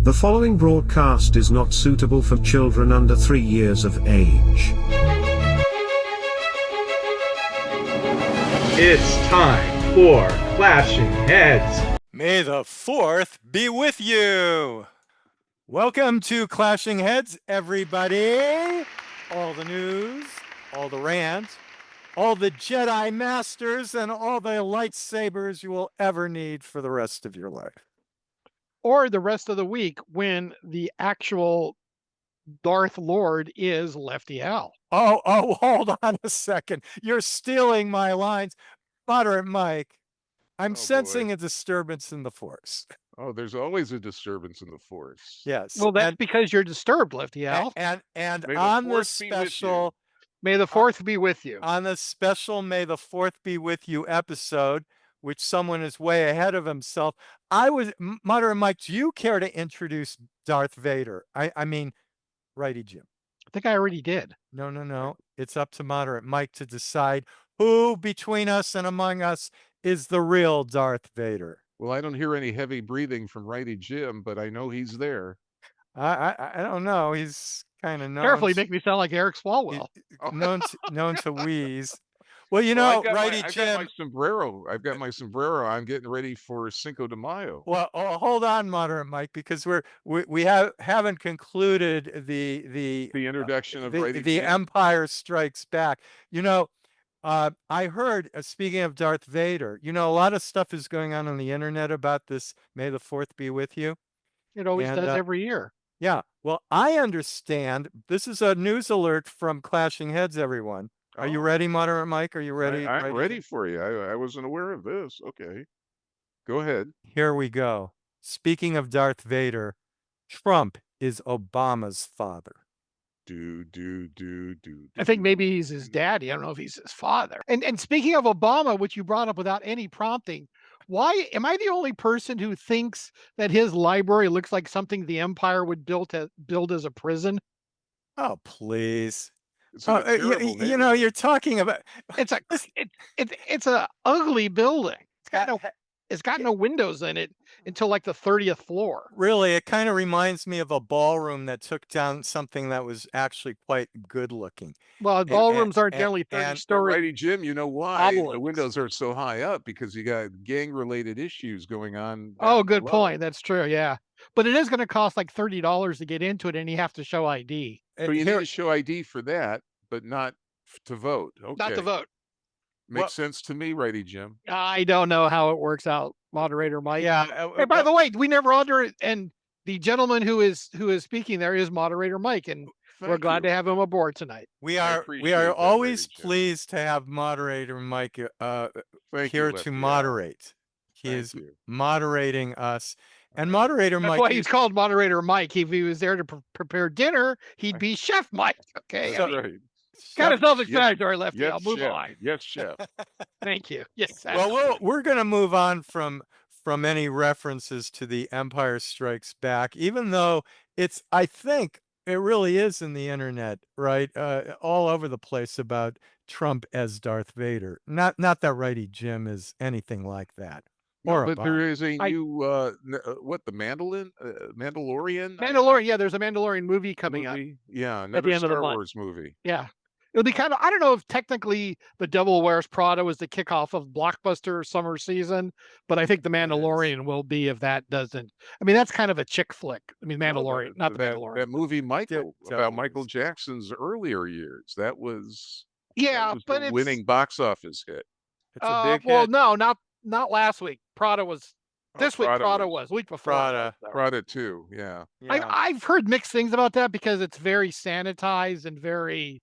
The following broadcast is not suitable for children under 3 years of age. It's time for Clashing Heads. May the 4th be with you. Welcome to Clashing Heads, everybody. All the news, all the rant, all the Jedi Masters, and all the lightsabers you will ever need for the rest of your life. Or the rest of the week when the actual Darth Lord is Lefty Al. Oh, hold on a second. You're stealing my lines. Moderate Mike, I'm sensing a disturbance in the Force. Oh, there's always a disturbance in the Force. Yes. Well, that's because you're disturbed, Lefty Al. And May the on the Fourth be with you. special... May the 4th be with you. On the special May the 4th be with you episode, which someone is way ahead of himself, Moderate Mike, do you care to introduce Darth Vader? I mean, Righty Jim. I think I already did. No. It's up to Moderate Mike to decide who between us and among us is the real Darth Vader. Well, I don't hear any heavy breathing from Righty Jim, but I know he's there. I don't know. He's kind of known. Careful, you make me sound like Eric Swalwell. known to wheeze. Well, you Well, know, Righty I've Jim. got my sombrero. I've got my sombrero. I'm getting ready for Cinco de Mayo. Well, hold on, Moderate Mike, because we haven't concluded the introduction of Righty the Jim. Empire Strikes Back. You know, I heard, speaking of Darth Vader, you know, a lot of stuff is going on the internet about this. May the 4th be with you. It always does every year. Yeah. Well, I understand. This is a news alert from Clashing Heads, everyone. Are you ready, Moderate Mike? Are you ready? I'm ready for you. I wasn't aware of this. Okay. Go ahead. Here we go. Speaking of Darth Vader, Trump is Obama's father. Do. I think maybe he's his daddy. I don't know if he's his father. And speaking of Obama, which you brought up without any prompting, why am I the only person who thinks that his library looks like something the Empire would build as a prison? Oh, please. It's a terrible you know, you're talking about It's a ugly building. It's got no windows in it until like the 30th floor. Really, it kind of reminds me of a ballroom that took down something that was actually quite good looking. Well, ballrooms aren't generally 30-story. Righty Jim, you know why obelisks. the windows are so high up? Because you got gang-related issues going on. Oh, good point. That's true. Yeah, but it is going to cost like $30 to get into it, and you have to show ID. So you need to show ID for that, but not to vote. Okay. Not to vote. Makes sense to me, Righty Jim. I don't know how it works out, Moderator Mike. Yeah. Hey, by the way, we never under it, and the gentleman who is speaking there is Moderator Mike, and we're glad to have him aboard tonight. We are always pleased to have Moderator Mike here to moderate. He is moderating us. And Moderator Mike. That's why he's called Moderator Mike. If he was there to prepare dinner, he'd be Chef Mike. Okay. That's right. Kind of self-explanatory, Lefty. Yes, I'll move chef. on. Yes, chef. Thank you. Yes. Well, we're going to move on from any references to the Empire Strikes Back, even though I think it really is in the internet, right? All over the place about Trump as Darth Vader. Not that Righty Jim is anything like that. But there is a new Mandalorian? Mandalorian. Yeah, there's a Mandalorian movie coming up. Yeah, at the end of the Star month. Wars movie. Yeah. It'll be kind of, I don't know if technically The Devil Wears Prada was the kickoff of blockbuster summer season, but I think The Mandalorian will be if that doesn't. I mean, that's kind of a chick flick. I mean, Mandalorian, not The Mandalorian. That movie, about Michael Jackson's earlier years. That was but it's winning box office hit. It's a big well, hit. no, not last week. Prada was. This week, Prada was. Week before. Prada too, yeah. I've heard mixed things about that because it's very sanitized and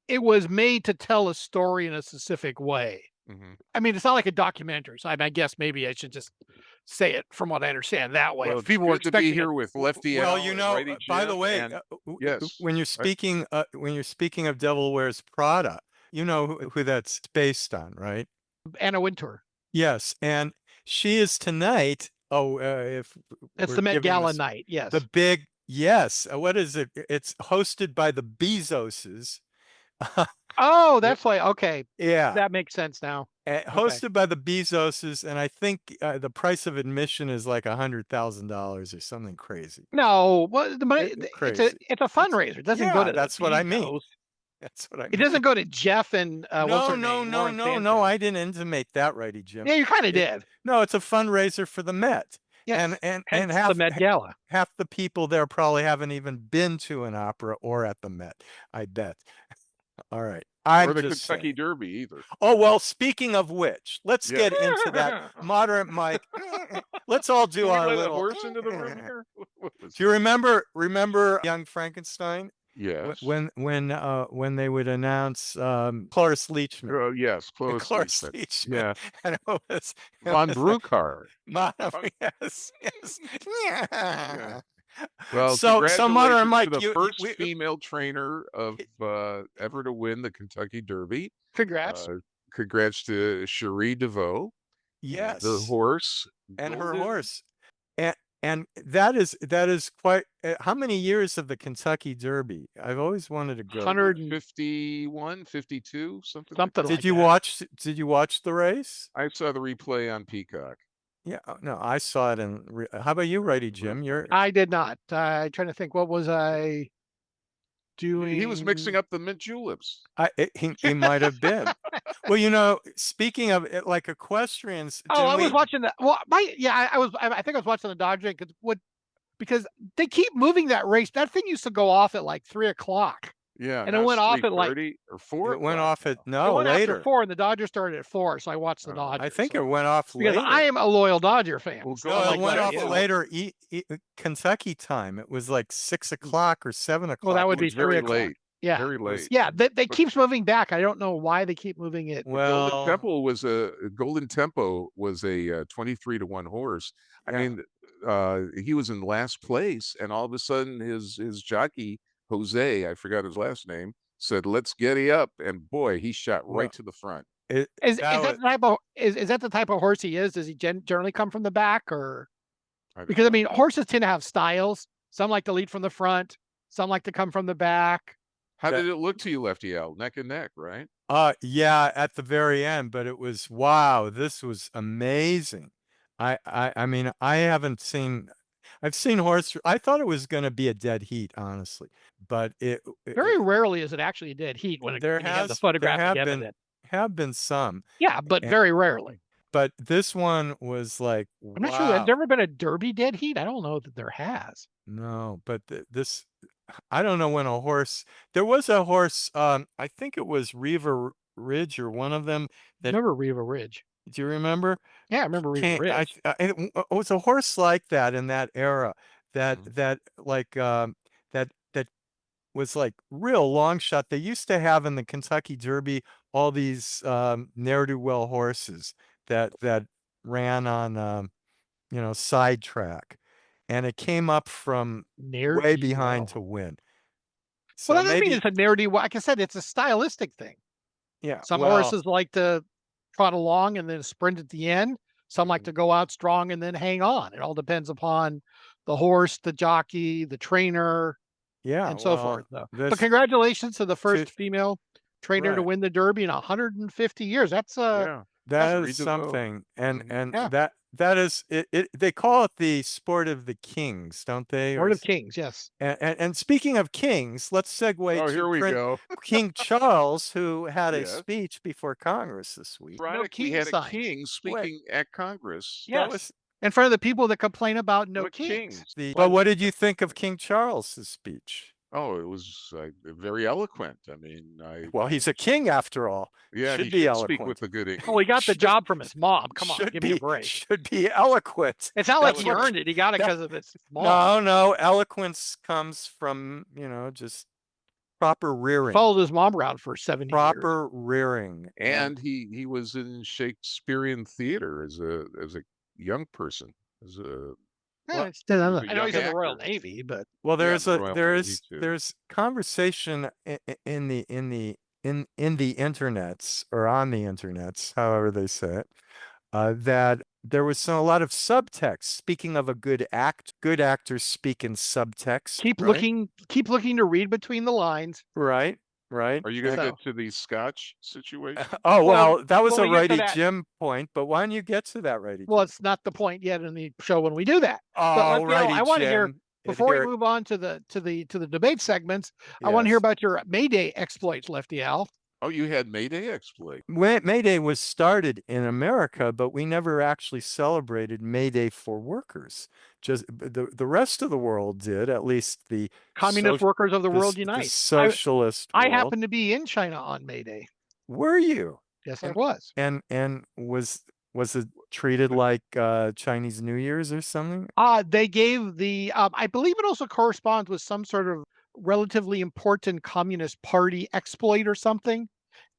it was made to tell a story in a specific way. Mm-hmm. I mean, it's not like a documentary. So I guess maybe I should just say it from what I understand that way. Well, if people were to be here with Lefty. Well, you know, by the way, yes, when you're speaking of Devil Wears Prada, you know who that's based on, right? Anna Wintour. Yes, and she is tonight. If it's the Met Gala night, yes. The big what is it? It's hosted by the Bezoses. Oh, that's why. Okay, yeah, that makes sense now. hosted by the Bezoses, and I think the price of admission is like $100,000 or something crazy. No, well, the money Crazy. it's a fundraiser. It doesn't go to that's what I mean. That's what I mean. It doesn't go to Jeff and what's her No, name? no, Lauren no, Sanchez. no. I didn't intimate that, Righty Jim. Yeah, you kind of did. No, it's a fundraiser for the Met. Yes. And Hence half the Met Gala. half the people there probably haven't even been to an opera or at the Met, I bet. All right. Or the Kentucky Derby either. Oh, well, speaking of which, let's get into that. Moderate Mike. Let's all do our let little a horse into the room here. Do you remember Young Frankenstein? Yes. When they would announce Cloris Leachman. Oh yes, Cloris Leachman. Leachman. Yeah. And it was Von Bruckhardt. Yes. Yeah. Well, so Modern Mike, to the first female trainer of ever to win the Kentucky Derby. Congrats. Congrats to Cherie DeVoe. Yes. The horse. And her horse. And that is quite how many years of the Kentucky Derby? I've always wanted to go. 151, 52, something like that. Did you watch the race? I saw the replay on Peacock. Yeah, no, I saw it how about you, Righty Jim? I did not. I'm trying to think, what was I doing? He was mixing up the mint juleps. He might have been. Well, speaking of like equestrians. I was watching that. Well, I think I was watching the Dodgers because they keep moving that race. That thing used to go off at like 3:00. Yeah, and it went off at like or 4. It went off at later. After 4, and the Dodgers started at 4, so I watched the Dodgers. I think it went off later. Because I am a loyal Dodger fan. Well, it went off later. Kentucky time. It was like 6:00 or 7:00. Well, that would be very late. Yeah, very late. Yeah, they keeps moving back. I don't know why they keep moving it. Well, Golden Tempo was a 23-1 horse. I mean, he was in last place, and all of a sudden his jockey Jose, I forgot his last name, said, "Let's giddy up," and boy, he shot right to the front. Is that the type of horse he is? Does he generally come from the back, or because I mean, horses tend to have styles. Some like to lead from the front, some like to come from the back. How did it look to you, Lefty Al? Neck and neck, right? Yeah, at the very end, but it was wow. This was amazing. I mean, I've seen horse. I thought it was going to be a dead heat, honestly, but very rarely is it actually a dead heat when you have the photographic evidence. Have been some. Yeah, but very rarely. But this one was like, I'm not sure there's never been a Derby dead heat. I don't know that there has. No, but this, I don't know when there was a horse, I think it was Riva Ridge or one of them. Remember Riva Ridge? Do you remember? Yeah, I remember Riva Ridge. It was a horse like that in that era that was like real long shot. They used to have in the Kentucky Derby all these ne'er-do-well horses that ran on side track, and it came up from way behind to win. So that doesn't mean it's a ne'er-do-well. Like I said, it's a stylistic thing. Yeah, some horses like to trot along and then sprint at the end. Some like to go out strong and then hang on. It all depends upon the horse, the jockey, the trainer, and so forth. But congratulations to the first female trainer to win the Derby in 150 years. That's that is something, and that is it. They call it the sport of the kings, don't they? Sport of kings, yes. And speaking of kings, let's segue to here we go. King Charles, who had a speech before Congress this week. We had a king speaking at Congress. Yes. In front of the people that complain about no kings. But what did you think of King Charles's speech? Oh, it was very eloquent. I mean, well, he's a king after all. Yeah, should be eloquent. Speak with the good English. Well, he got the job from his mom. Come on, give me a break. Should be eloquent. It's not like he earned it. He got it because of his mom. No, eloquence comes from just proper rearing. Followed his mom around for 7 years. Proper rearing, and he was in Shakespearean theater as a young person. I know he's in the Royal Navy, but there's conversation in the internets, or on the internets, however they say it, that there was a lot of subtext. Speaking of a good actors speak in subtext. Keep looking to read between the lines. Right. right? Are you going to So- get to the Scotch situation? Oh, Well, well, that was when a we get to Righty that- Jim point, but why don't you get to that, Righty Well, Jim? it's not the point yet in the show when we do that. Oh, Righty I want to hear Jim. before we move on to the debate segments. I want to hear Yes. about your Mayday exploits, Lefty Al. Oh, you had Mayday exploit. Mayday was started in America, but we never actually celebrated Mayday for workers. Just the rest of the world did, at least the Communist workers of the world the unite. socialist I world. happened to be in China on Mayday. Were you? Yes, I was. And was it treated like Chinese New Year's or something? They gave the I believe it also corresponds with some sort of relatively important Communist Party exploit or something.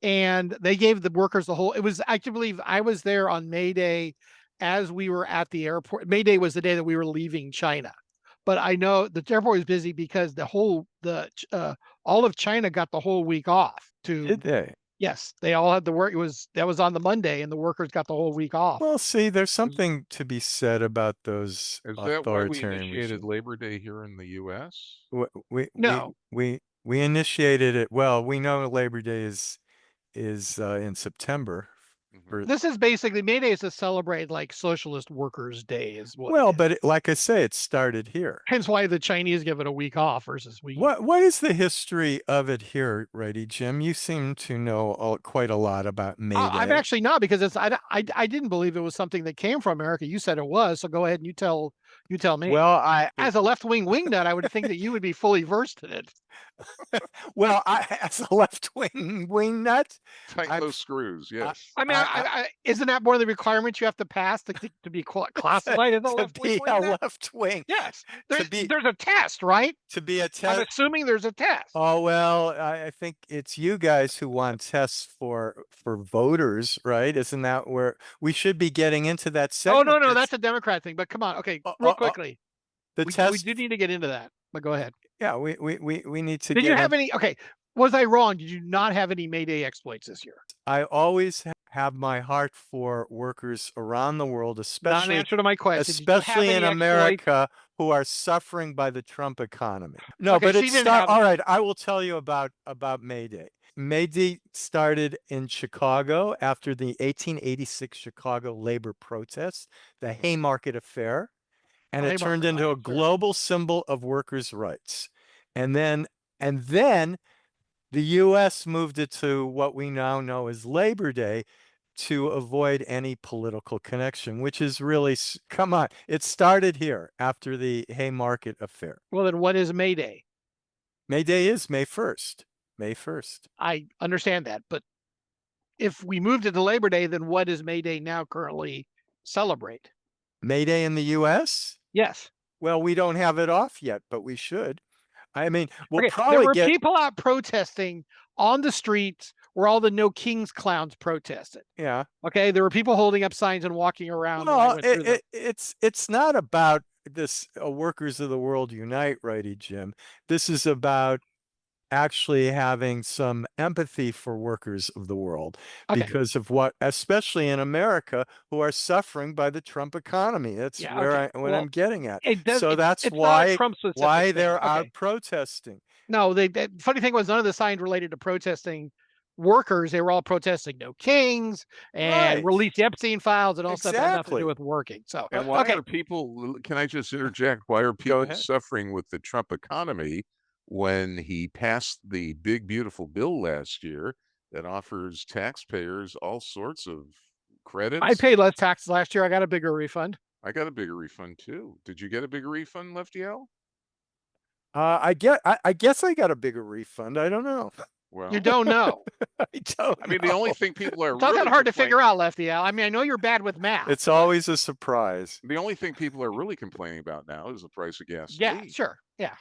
And they gave the workers the whole. It was, I can believe I was there on May Day as we were at the airport. May Day was the day that we were leaving China. But I know the airport was busy because all of China got the whole week off to. Did they? Yes, they all had the work. That was on the Monday, and the workers got the whole week off. Well, see, there's something to be said about those Is that why we authoritarian initiated regimes. Labor Day here in the U.S.? No. We initiated it. Well, we know Labor Day is in September. Mhm. This is basically May Day is to celebrate like Socialist Workers' Day, is what. Well, it is. but like I say, it started here. Hence why the Chinese give it a week off versus we. What is the history of it here, Righty Jim? You seem to know quite a lot about May Day. I'm actually not, because it's I didn't believe it was something that came from America. You said it was, so go ahead and you tell me. Well, As a left-wing wingnut, I would think that you would be fully versed in it. as a left-wing wingnut, Tight I've- those screws, yes. I mean, isn't that one of the requirements you have to pass to be classified as a to left-wing be a wingnut? left-wing, Yes, to be- there's a test, right? to be a I'm test. assuming there's a test. Oh, well, I think it's you guys who want tests for voters, right? Isn't that where we should be getting into that Oh, segment? no, that's a Democrat thing. But come on, okay, real quickly, the we test. do need to get into that. But go ahead. Yeah, we need to Did get you have any? Okay, was I wrong? Did you not have any May Day exploits this year? I always have my heart for workers around the world, Not an especially answer to my question. Did you have especially in any exploits? America, who are suffering by the Trump economy. No, Okay, but so it you didn't started. have All right, I will tell you about May Day. May Day started in Chicago after the 1886 Chicago labor protests, the Haymarket Affair, and it turned Haymarket, into a sure. global symbol of workers' rights. And then the U.S. moved it to what we now know as Labor Day to avoid any political connection, which is really, come on, it started here after the Haymarket Affair. Well, then what is May Day? May Day is May 1st. May 1st. I understand that, but if we moved it to Labor Day, then what does May Day now currently celebrate? May Day in the U.S.? Yes. Well, we don't have it off yet, but we should. I mean, we'll Okay, there probably were get. people out protesting on the streets where all the No Kings clowns protested. Yeah. Okay, there were people holding up signs and walking around. when I Well, went through them. it's not about this workers of the world unite, Righty Jim. This is about actually having some empathy for workers of the world Okay. because of what, especially in America, who are suffering by the Trump economy. That's Yeah, where okay. what I'm getting at. It does, So that's it's not a why Trump-specific why thing. they're out Okay. protesting. No, the funny thing was none of the signs related to protesting workers. They were all protesting No Kings and Right. release the Epstein files and all stuff that had nothing to Exactly. do with working. So And why okay, are people, can I just interject? Why are people ahead. suffering with the Trump economy when he passed the big, beautiful bill last year that offers taxpayers all sorts of credits? I paid less taxes last year. I got a bigger refund. I got a bigger refund too. Did you get a bigger refund, Lefty L? I guess I got a bigger refund. I don't know. Well, You don't know. I don't. I mean, the only thing people are It's not really that hard to complaining- figure out, Lefty Al. I mean, I know you're bad with math. It's always a surprise. The only thing people are really complaining about now is the price of gas. Yeah, sure. Yeah.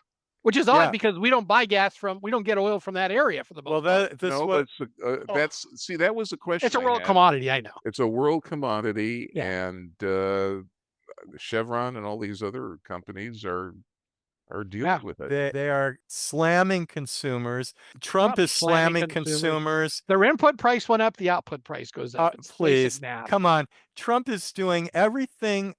Which is odd Yeah. because we don't buy gas we don't get oil from that area for the most Well, part. this No, what but see, that was the question. It's a I world had. commodity, I know. It's a world commodity, Yeah. and Chevron and all these other companies are dealing Yeah. with it. they are slamming consumers. Trump Not is slamming slamming consumers. Their input price went up, the output price goes up. It's basic Please, math. come on. Trump is doing everything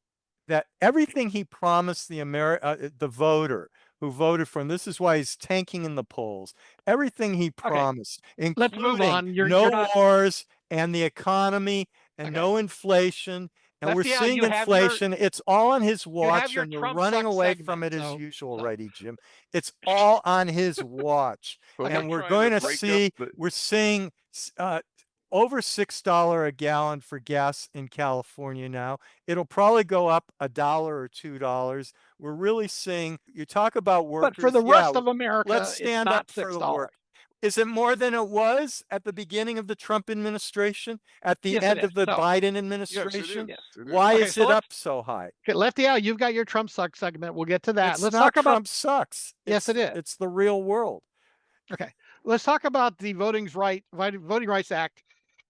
he promised the voter who voted for him. This is why he's tanking in the polls. Everything he promised, Let's move including on. You're no not. wars and the economy and no inflation. And we're Lefty Al, seeing you have your- inflation. It's all on his watch, your and you're Trump running sucks away segment, from it as so- usual, so. Righty Jim. It's all on his watch. Well, And I'm we're trying going to break up see, the- we're seeing over $6 a gallon for gas in California now. It'll probably go up $1 or $2. We're really seeing, you talk about workers. But for the rest of America, let's stand it's up not for the $6. work. Is it more than it was at the beginning of the Trump administration, at the Yes, end it of the is. No. Biden Yes, administration? it is. Why Okay, is so it let's- up so high? Okay, Lefty Al, you've got your Trump sucks segment. We'll get to that. It's Let's not talk about. Trump sucks. Yes, it is. It's the real world. Okay, let's talk about the Voting Rights Act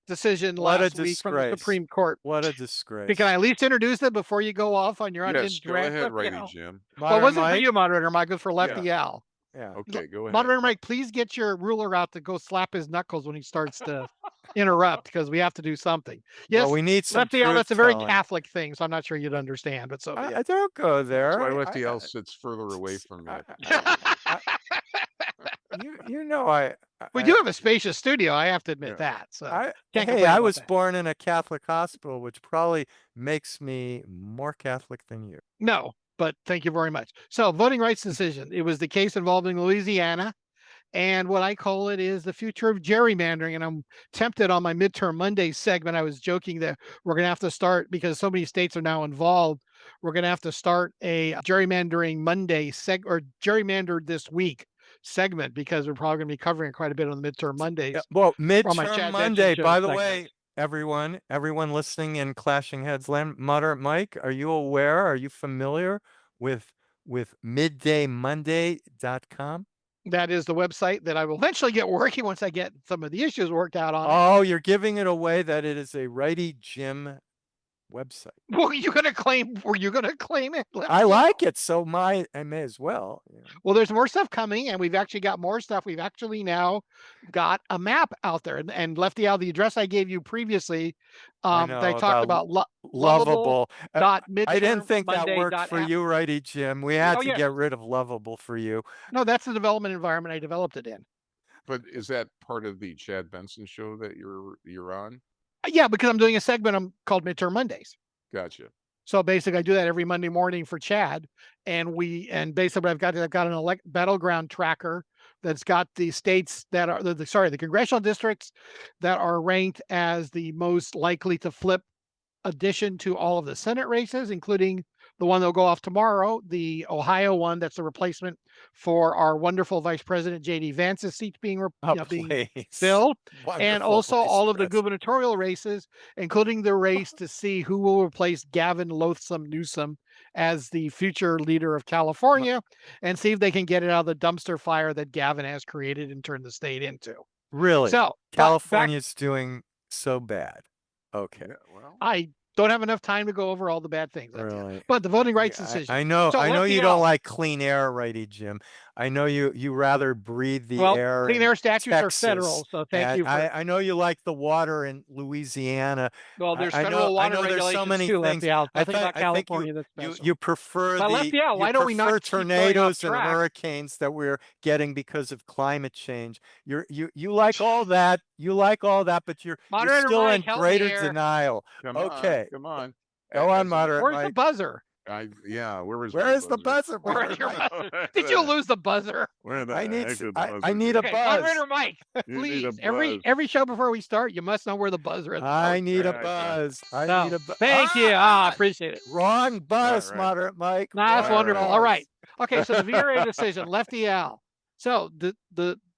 decision What a last week from the disgrace. Supreme Court. What a disgrace. Can I at least introduce it before you go off on your Yes, go rant, ahead, Lefty Righty Al? Jim. Well, it wasn't for Mike? you, Moderator Mike. It was for Lefty Al. Yeah. Okay, go ahead. Moderator Mike, please get your ruler out to go slap his knuckles when he starts to interrupt, because we have to do something. Yes, Well, we need some Lefty Al, that's a very truth-telling. Catholic thing, so I'm not sure you'd understand, but so be it. I don't go there. That's why I- Lefty I- Al sits further away from me. you know I We do have a spacious studio, I have to admit that. So I Can't hey, complain I about was that. born in a Catholic hospital, which probably makes me more Catholic than you. no, but thank you very much. So voting rights decision. It was the case involving Louisiana. And what I call it is the future of gerrymandering. And I'm tempted on my midterm Monday segment. I was joking that we're going to have to start, because so many states are now involved, we're going to have to start a gerrymandering Monday or gerrymandered this week segment, because we're probably going to be covering quite a bit on the midterm Mondays. Well, on my midterm Chad Monday, Benson Show by the segment. way, everyone listening in Clashing Heads land, Moderate Mike, are you aware? Are you familiar with middaymonday.com? That is the website that I will eventually get working once I get some of the issues worked out on it. Oh, you're giving it away that it is a Righty Jim website. Were you going to claim it? I like it, so I may as well. you know. Well, there's more stuff coming, and we've actually got more stuff. We've actually now got a map out there. And Lefty Al, the address I gave you previously, I that I know, talked about about Lovable. dot I didn't think that midtermmonday worked dot for app. you, Righty Jim. We had Oh, to yeah. get rid of Lovable for you. No, that's the development environment I developed it in. But is that part of the Chad Benson show that you're on? Yeah, because I'm doing a segment called Midterm Mondays. Gotcha. So basically, I do that every Monday morning for Chad, and basically what I've got an battleground tracker that's got the states that are the congressional districts that are ranked as the most likely to flip addition to all of the Senate races, including the one that'll go off tomorrow, the Ohio one. That's the replacement for our wonderful Vice President J.D. Vance's seat being Please. filled. And Wonderful also Vice all of the President. gubernatorial races, including the race to see who will replace Gavin Loathsome Newsom as the future leader of California, and see if they can get it out of the dumpster fire that Gavin has created and turned the state into. Really? So California's doing so bad. Okay. Yeah, well, I don't have enough time to go over all the bad things. Really? But the voting rights Yeah, decision. I know. So I know Lefty you Al. don't like clean air, Righty Jim. I know you rather breathe the air. Clean in air statutes are Texas. federal, so thank And you for. I know you like the water in Louisiana. Well, there's I federal know water there's regulations so many too, things. Lefty Al. I Nothing thought- about I think California that's special. You prefer But the Lefty Al, why don't we not prefer keep going off tornadoes and track? hurricanes that we're getting because of climate change. You like all that. You like all that, but you're Moderator still Mike, in help me greater here. denial. come Okay. on, come on. Go on, As a- Moderate Where's the Mike. buzzer? Where is Where is the buzzer? Where's your Moderate Mike? buzzer? Did you lose the buzzer? Where the I need heck s- is the I buzzer? need a Okay, buzz. Moderator Mike, You need a please. buzz. Every show before we start, you must know where the buzzer is. I need a Okay. buzz. I So, need a buzz. thank you. I appreciate it. Wrong buzz, right. Moderate Mike. Nah, that's Wrong wonderful. buzz. All right. Okay, so the VRA decision, Lefty Al. So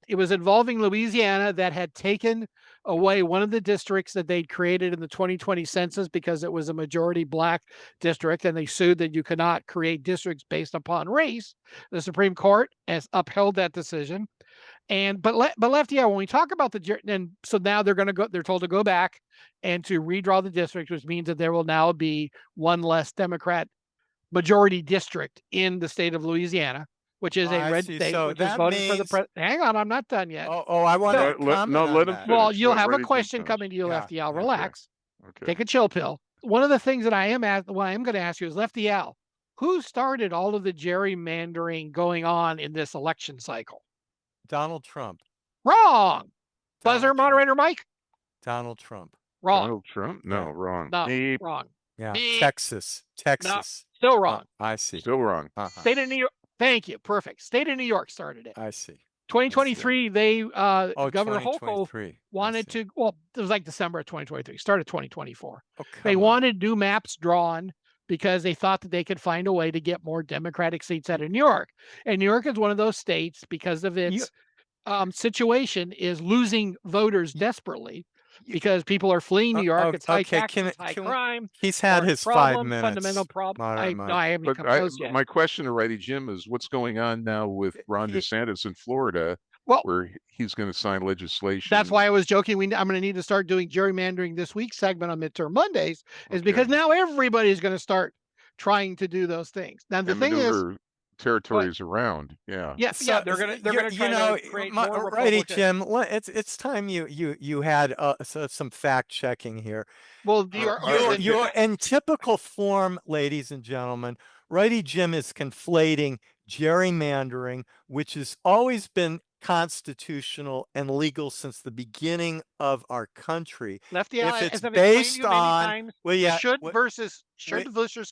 it was involving Louisiana that had taken away one of the districts that they'd created in the 2020 census because it was a majority black district, and they sued that you cannot create districts based upon race. The Supreme Court has upheld that decision. But Lefty Al, when we talk about so now they're told to go back and to redraw the districts, which means that there will now be one less Democrat majority district in the state of Louisiana, which is Oh, a I red see. state, So which is that voting for the means- president. Hang on, I'm not done yet. Oh, I want to No, comment on let him that. finish. Well, you'll Let have a Righty Jim question finish. coming to you, Yeah, Lefty Al. okay. Relax. Okay. Take a chill pill. One of the things that I'm going to ask you is, Lefty Al, who started all of the gerrymandering going on in this election cycle? Donald Trump. Wrong. Buzzer, Donald moderator Trump. Mike? Donald Trump. Wrong. Donald Trump? No, Yeah. wrong. No, Beep. wrong. Yeah. Beep. Texas. Texas. Still Oh, wrong. I see. Still wrong. State of New York. Thank you. Perfect. State of New York started it. I see. 2023, they Oh, Governor Hochul 2023. wanted to, well, it was like December of 2023, started 2024. Oh, They come on. wanted new maps drawn because they thought that they could find a way to get more Democratic seats out of New York. And New York is one of those states, because of its situation, is losing voters desperately because people are fleeing New York. It's high okay, taxes, it's high crime. He's had large his 5 problems, minutes. fundamental problem. Moderate No, Mike. I haven't But come close yet. my question to Righty Jim is, what's going on now with Ron DeSantis in Florida, Well, where he's going to sign legislation? that's why I was joking. I'm going to need to start doing gerrymandering this week's segment on Midterm Mondays, is because now everybody's going to start trying to do those things. Now the and thing is, maneuver territories around. Yeah. yeah, they're going to try to create more Righty Republican. Jim, it's time you had some fact checking here. Well, you're in typical form, ladies and gentlemen. Righty Jim is conflating gerrymandering, which has always been constitutional and legal since the beginning of our country. Lefty, if as it's I've explained based to you many on, times, well, yeah, should versus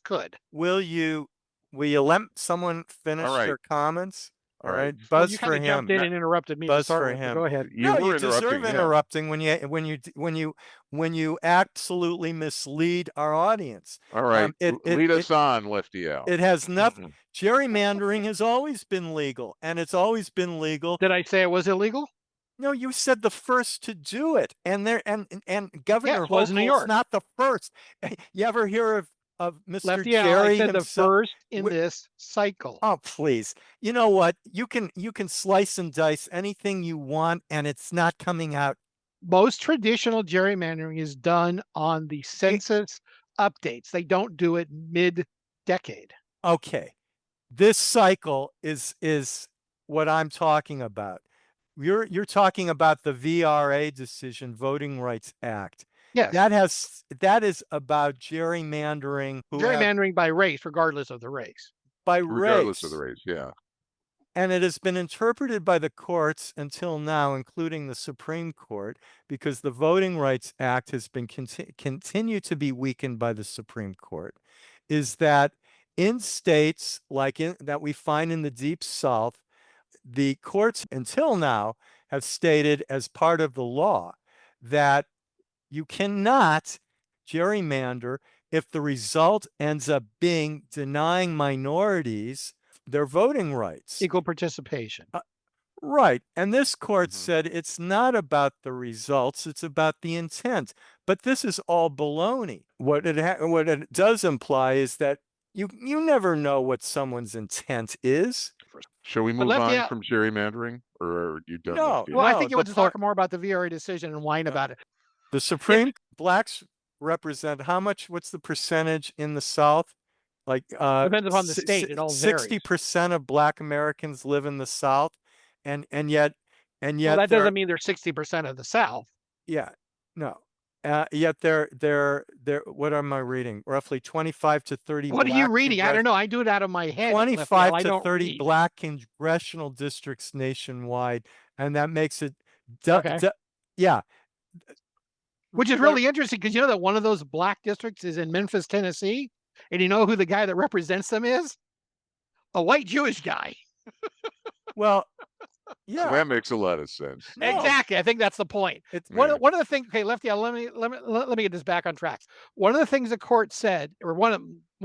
could. Will you let someone finish All right. their comments? All right, Well, buzz you for kind of him. jumped in and interrupted me to Buzz start for with. him. Go ahead. You were you deserve interrupting, when you absolutely mislead our audience. All right, lead us on, Lefty out. It has nothing. Gerrymandering has always been legal, and it's always been legal. Did I say it was illegal? No, you said the first to do it, and Governor was New Hochul's York. not the first. You ever hear of Mr. Lefty, Jerry I said himself? the first in this cycle. Oh, please. You know what? You can slice and dice anything you want, and it's not coming out. Most traditional gerrymandering is done on the census updates. They don't do it mid-decade. Okay. This cycle is what I'm talking about. You're talking about the VRA decision, Voting Rights Act. Yes. That is about gerrymandering. Gerrymandering by race, regardless of the race. Regardless of the race, yeah. And it has been interpreted by the courts until now, including the Supreme Court, because the Voting Rights Act has been continued to be weakened by the Supreme Court, is that in states that we find in the Deep South, the courts until now have stated as part of the law that you cannot gerrymander if the result ends up being denying minorities their voting rights. Equal participation. Right. And this court said it's not about the results, it's about the intent. But this is all baloney. What it does imply is that you never know what someone's intent is. Shall we move on from gerrymandering, or are you done? No. Well, I think you want to talk more about the VRA decision and whine about it. The Supreme blacks represent how much? What's the percentage in the South? Like depends upon the state. It all varies. 60% of Black Americans live in the South, and yet well, that doesn't mean they're 60% of the South. Yeah, no. Yet they're what am I reading? Roughly 25 to 30. What are you reading? I don't know. I do it out of my head. 25 to 30 Black congressional districts nationwide, and that makes it. Yeah. Which is really interesting, because you know that one of those Black districts is in Memphis, Tennessee, and you know who the guy that represents them is? A white Jewish guy. Well, yeah, so that makes a lot of sense. No. Exactly. I think that's the point. One of the things. Okay, Lefty, let me get this back on track. One of the things the court said, or one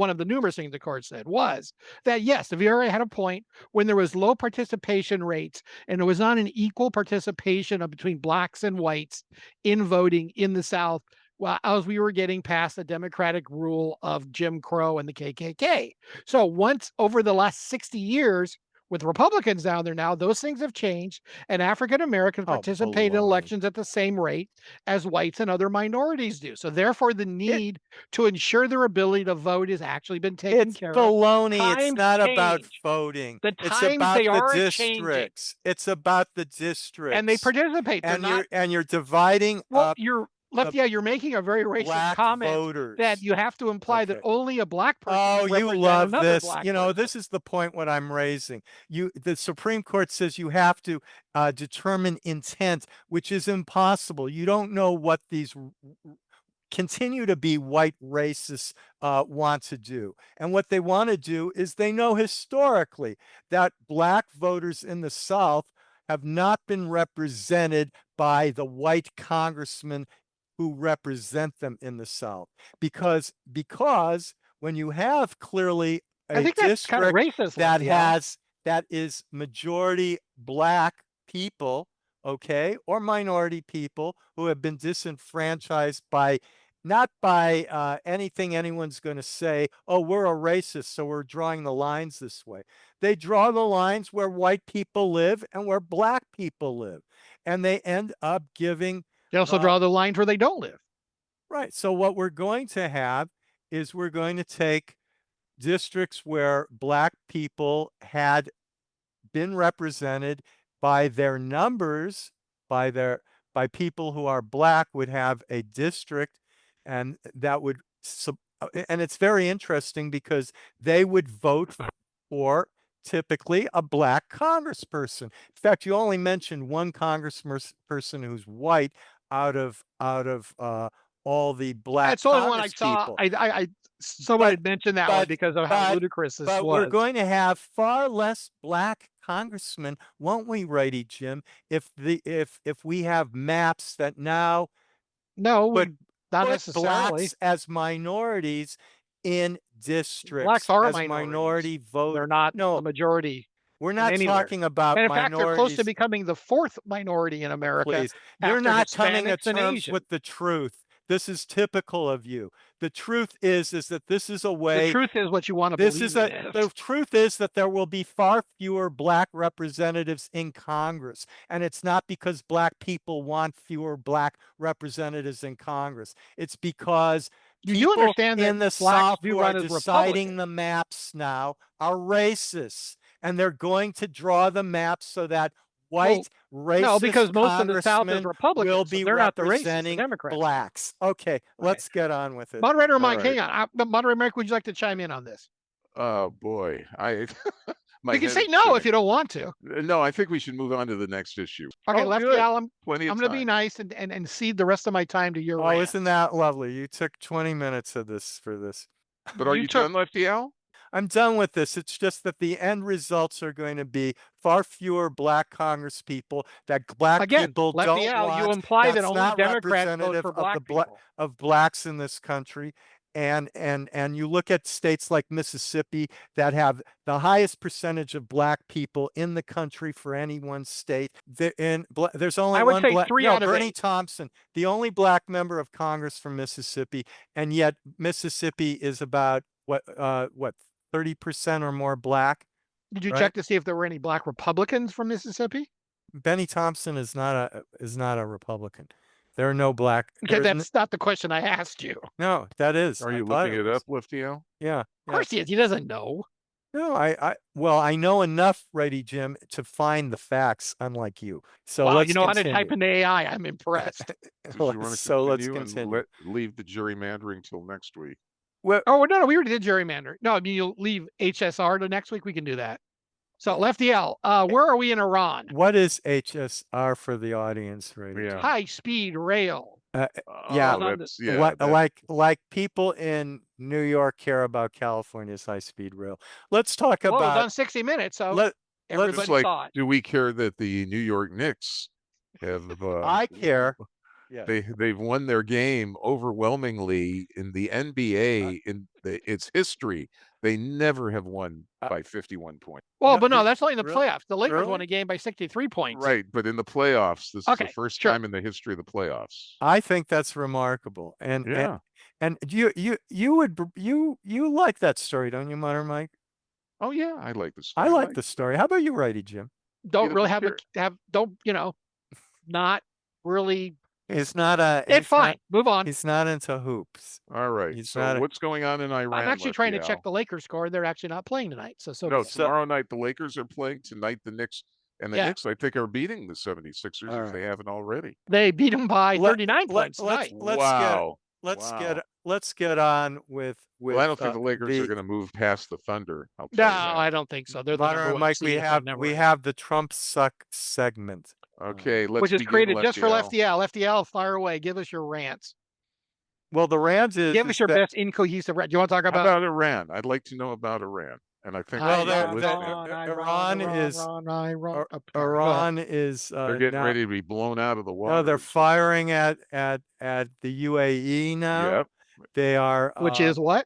of the numerous things the court said, was that yes, the VRA had a point when there was low participation rates and it was not an equal participation between blacks and whites in voting in the South. Well, as we were getting past the Democratic rule of Jim Crow and the KKK. So once over the last 60 years, with Republicans down there now, those things have changed, and African Americans participate in elections at the same rate as whites and other minorities do. So therefore, the need to ensure their ability to vote has actually been taken care of. It's baloney. It's not about voting. It's about the districts. It's about the districts. And they participate. And you're dividing up. Lefty, you're making a very racist black comment voters. that you have to imply that Okay. only a black person Oh, can you represent love another this. black You know, person. this is the point what I'm raising. The Supreme Court says you have to determine intent, which is impossible. You don't know what these continue to be white racists want to do. And what they want to do is they know historically that black voters in the South have not been represented by the white congressmen who represent them in the South. Because when you have clearly I a think that's kind of district racist, that Lefty. that is majority black people, okay, or minority people who have been disenfranchised by not by anything anyone's going to say, oh, we're a racist, so we're drawing the lines this way. They draw the lines where white people live and where black people live. And they end up giving. They also draw the lines where they don't live. Right. So what we're going to have is we're going to take districts where black people had been represented by their numbers, by people who are black would have a district, and that would and it's very interesting because they would vote for typically a black congressperson. In fact, you only mentioned one congressperson who's white out of all the black That's the only one I Congress saw. people. Someone had mentioned that one because of how ludicrous this was. But we're going to have far less black congressmen, won't we, Righty Jim? If we have maps that now not put necessarily blacks as minorities in districts. Blacks are as minority vote. They're not No, the majority. we're not talking about and in minorities. fact, they're close to becoming the fourth minority in America. Please, you're not coming to and terms Asians. with the truth. This is typical of you. The truth is that this is a way. The truth is what you want to believe. The truth is that there will be far fewer black representatives in Congress, and it's not because black people want fewer black representatives in Congress. It's because you understand in the blacks South do who run are as deciding the maps now are racist, and they're going to draw the maps so that white racist because most of the South is Republican, will be they're not the racists, representing the Democrats. blacks. Okay, let's get on with it. Moderator Mike, hang on. Moderator Mike, would you like to chime in on this? Oh boy, you can say no if you don't want to. No, I think we should move on to the next issue. Okay, Lefty, I'm going to be nice and cede the rest of my time to your rant. Isn't that lovely? You took 20 minutes of this for this. But are you done, Lefty Al? I'm done with this. It's just that the end results are going to be far fewer black Congress people that black people don't want. You imply that only not Democrats vote for of blacks in this country. And you look at states like Mississippi that have the highest percentage of black people in the country for any one state. There's only one black. Bernie Thompson, the only black member of Congress from Mississippi, and yet Mississippi is about what 30% or more black. Did you check to see if there were any black Republicans from Mississippi? Benny Thompson is not a Republican. There are no black. Okay, that's not the question I asked you. No, that is. Are you looking it up, Lefty Al? Yeah. Of course he is. He doesn't know. No, I know enough, Righty Jim, to find the facts, unlike you. So let's how to type in AI. I'm impressed. Let's continue. Leave the gerrymandering till next week. Well, no, we already did gerrymandering. No, I mean, you'll leave HSR to next week. We can do that. So, Lefty L, where are we in Iran? What is HSR for the audience, right? Yeah. High speed rail. Like people in New York care about California's high speed rail. Let's talk about. It was on 60 Minutes, so everybody saw it. Do we care that the New York Knicks have? I care. Yeah. They've won their game overwhelmingly in the NBA its history. They never have won by 51 points. Well, but no, that's only in the playoffs. The Lakers won a game by 63 points. Right, but in the playoffs, this is the first time in the history of the playoffs. I think that's remarkable. And you like that story, don't you, Mutter Mike? Oh yeah, I like the story. I like the story. How about you, Righty Jim? Don't really not really. It's not a. It's fine. Move on. He's not into hoops. All right. So what's going on in Iran? I'm actually trying to check the Lakers score. They're actually not playing tonight. So tomorrow night the Lakers are playing. Tonight the Knicks And the Yeah. Knicks, I think, are beating the 76ers All if they haven't already. They beat them by 39 points let's tonight. Wow. let's get on with Well, I don't think the Lakers are the going to move past the Thunder. I'll No, tell you that. I don't think so. They're the number Modern one Mike. seed, if I'm never right. have the Trump suck segment. Okay, let's Which is begin, created just for Lefty Al. Lefty Al. Fire away. Give us your rants. Well, the rant is Give us your best incohesive rant. Do you want to talk How about about Iran? I'd like to know about Iran. And I think Well, they're Iran is they're getting now, ready to be blown out of the water. no, they're firing at the UAE now. Yep. They are which is what?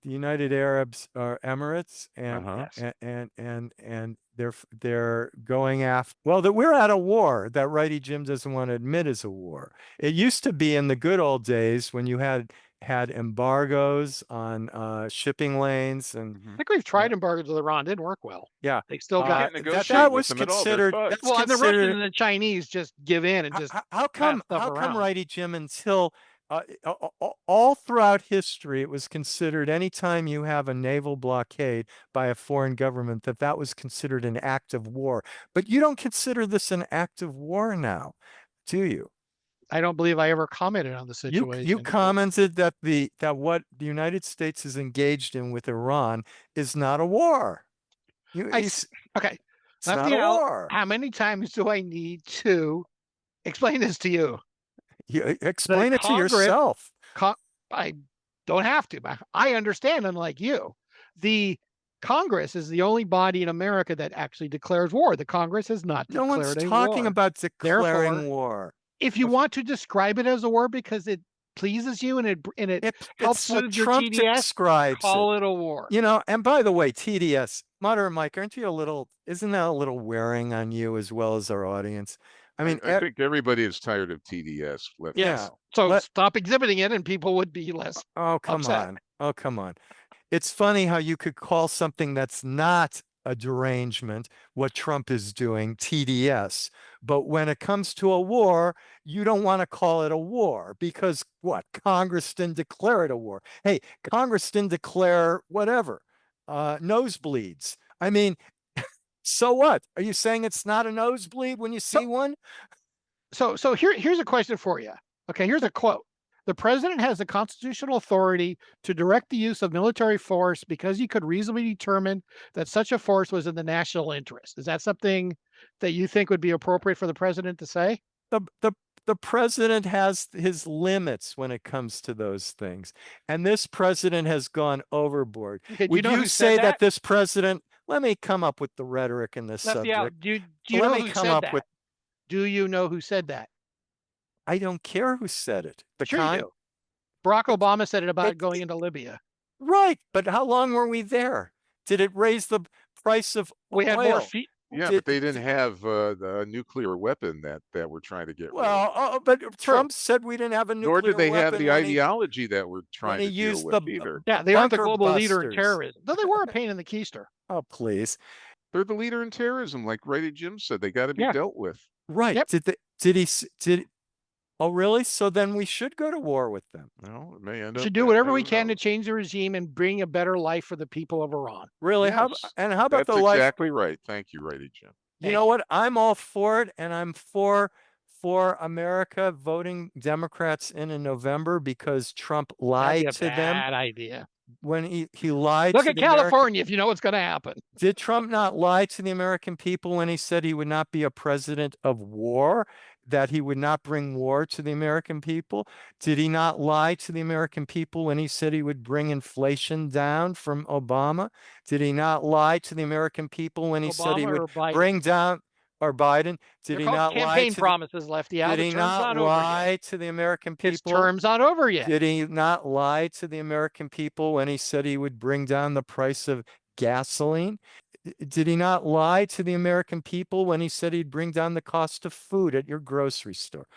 the United Arab Emirates, and Uh-huh. and they're going after. Well, that we're at a war that Righty Jim doesn't want to admit is a war. It used to be in the good old days when you had embargoes on shipping lanes, and I think we've tried embargoes with Iran. Didn't work well. yeah, They still got. negotiate with was them at all. They're considered. fudged. That's Well, and the considered. Russians and the Chinese just give in and just. How come stuff around. Righty Jim, until all throughout history, it was considered anytime you have a naval blockade by a foreign government that was considered an act of war. But you don't consider this an act of war now, do you? I don't believe I ever commented on the situation. You commented that what the United States is engaged in with Iran is not a war. Okay. It's Lefty not a Al, war. how many times do I need to explain this to you? You explain it to Congress- yourself. I don't have to. But I understand, unlike you. The Congress is the only body in America that actually declares war. The Congress has not No declared one's a talking war. about declaring Therefore, war. If you want to describe it as a war because it pleases you and it helps It's what soothe your Trump TDS, describes call it a war. You know, and by the way, TDS, Modern Mike, aren't you isn't that a little wearing on you as well as our audience? I mean, I think everybody is tired of TDS. Lefty Yes. Al. So stop exhibiting it and people would be less. oh, come upset. on. Oh, come on. It's funny how you could call something that's not a derangement, what Trump is doing, TDS. But when it comes to a war, you don't want to call it a war because what? Congress didn't declare it a war. Hey, Congress didn't declare whatever, nosebleeds. I mean, so what? Are you saying it's not a nosebleed when you see one? So here's a question for you. Okay, here's a quote. The president has the constitutional authority to direct the use of military force because he could reasonably determine that such a force was in the national interest. Is that something that you think would be appropriate for the president to say? The president has his limits when it comes to those things. And this president has gone overboard. Okay, Would you say that this president, let me come up with the rhetoric in this Lefty Al, subject. do you know Let who me come said up that? with, Do you know who said that? I don't care who said it. Sure you do. Barack Obama said it about going into Libya. Right, but how long were we there? Did it raise the price of We had oil? more feet. Yeah, but they didn't have the nuclear weapon that we're trying to get rid of. Well, but Trump said we didn't have a nuclear Nor did they have weapon the when he- ideology that we're trying he to deal used with the- either. Yeah, they aren't the bunker global leader in busters. terrorism. Though they were a pain in the keister. Oh, please. They're the leader in terrorism, like Righty Jim said. They got to be Yeah. dealt with. Right. Yep. Oh, really? So then we should go to war with them. Well, it may end up. Should do whatever I we don't can know. to change the regime and bring a better life for the people of Iran. Really? How Yes, about That's the life? exactly right. Thank you, Righty Jim. You know what? I'm all for it, and I'm for America voting Democrats in November because Trump lied to them Bad idea. when he lied. Look to at the American- California if you know what's going to happen. Did Trump not lie to the American people when he said he would not be a president of war? That he would not bring war to the American people? Did he not lie to the American people when he said he would bring inflation down from Obama? Did he not lie to the American people when he said he Obama would or Biden? bring down, or Biden? Did They're he called not lie campaign to promises, Lefty Al. did The he term's not over yet. lie to the American His people? term's not over yet. Did he not lie to the American people when he said he would bring down the price of gasoline? Did he not lie to the American people when he said he'd bring down the cost of food at your grocery store?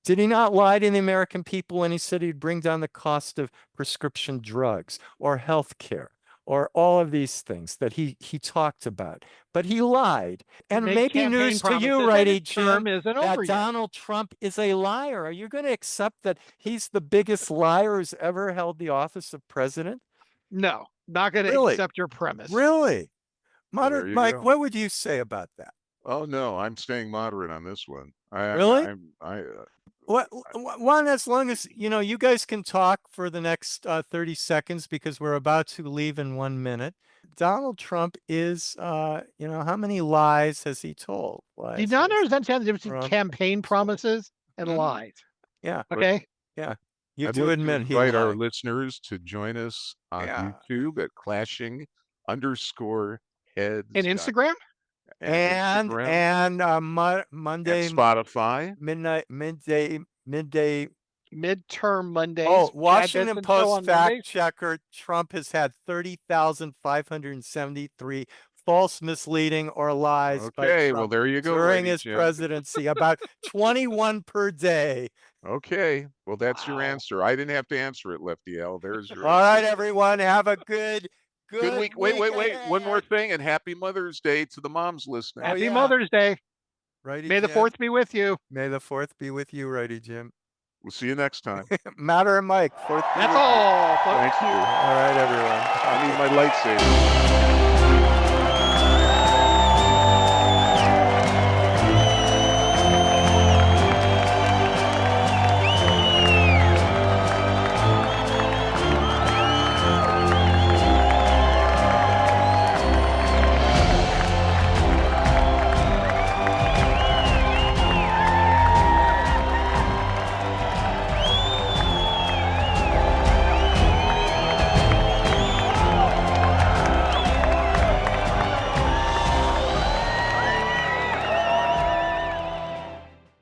Did he not lie to the American people when he said he'd bring down the cost of prescription drugs or health care or all of these things that he talked about? But he lied. And Make maybe campaign news to promises you, and Righty his term Jim, isn't that over yet. Donald Trump is a liar. Are you going to accept that he's the biggest liar who's ever held the office of president? No, not going to Really? accept your premise. Really? Well, there Modern you Mike, go. what would you say about that? Oh no, I'm staying moderate on this one. Really? I One, as long as, you guys can talk for the next 30 seconds because we're about to leave in 1 minute. Donald Trump is, how many lies has he told? Do you Lies, not lies. understand the difference between Trump campaign told. promises and Mhm. lies? Yeah, but Okay. yeah. You I'd do like to admit he invite our lied. listeners to join us on Yeah. YouTube at clashing_heads And Instagram? and Instagram And and Monday Spotify. midday. Midterm Mondays. Oh, Chad Washington Benson show Post on fact Mondays. checker: Trump has had 30,573 false, misleading, or lies by Okay, well Trump there you go, during Righty his Jim. presidency, about 21 per day. Okay, well that's your Wow. answer. I didn't have to answer it, Lefty L. There's your All answer. right, everyone, have a good Good week. Wait, week one more ahead. thing, and happy Mother's Day to the moms listening. Oh, Happy yeah. Mother's Day. Righty May the Jim. 4th be with you. May the 4th be with you, Righty Jim. We'll see you next time. Matter and Mike, 4th be That's with you. all, folks. Thank you. All right, everyone. I need my lightsaber.